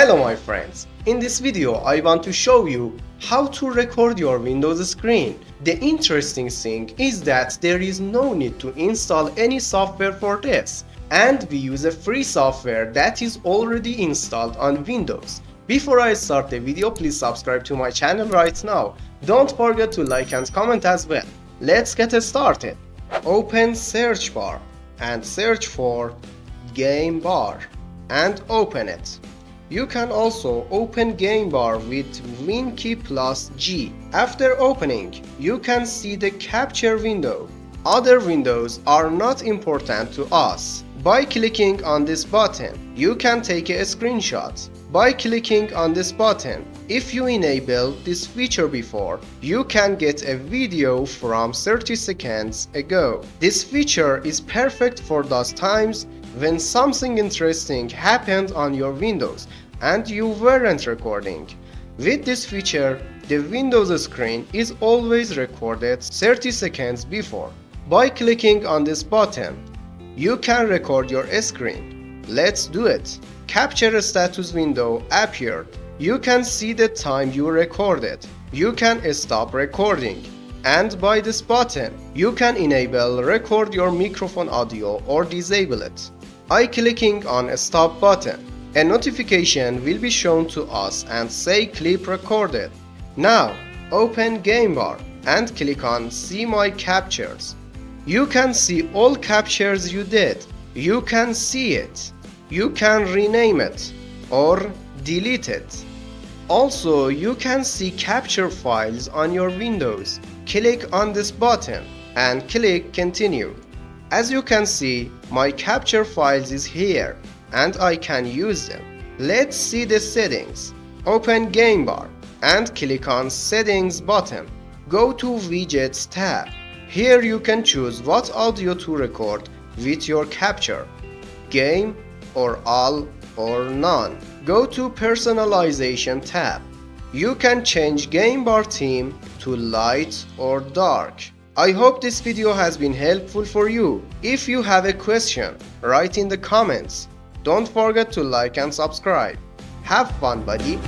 Hello my friends, in this video I want to show you how to record your Windows screen. The interesting thing is that there is no need to install any software for this, and we use a free software that is already installed on Windows. Before I start the video, please subscribe to my channel right now. Don't forget to like and comment as well. Let's get started. Open search bar and search for Game Bar and open it. You can also open Game Bar with Win key plus G. After opening, you can see the capture window. Other windows are not important to us. By clicking on this button, you can take a screenshot. By clicking on this button, if you enable this feature before, you can get a video from 30 seconds ago. This feature is perfect for those times when something interesting happened on your Windows and you weren't recording. With this feature, the Windows screen is always recorded 30 seconds before. By clicking on this button, you can record your screen. Let's do it. Capture status window appeared. You can see the time you recorded. You can stop recording. And by this button, you can enable record your microphone audio or disable it. By clicking on stop button, a notification will be shown to us and say clip recorded. Now, open Game Bar and click on See My Captures. You can see all captures you did. You can see it. You can rename it or delete it. Also, you can see capture files on your Windows. Click on this button and click Continue. As you can see, my capture files is here and I can use them. Let's see the settings. Open Game Bar and click on Settings button. Go to Widgets tab. Here you can choose what audio to record with your capture, game or all or none. Go to Personalization tab. You can change Game Bar theme to light or dark. I hope this video has been helpful for you. If you have a question, write in the comments. Don't forget to like and subscribe. Have fun, buddy!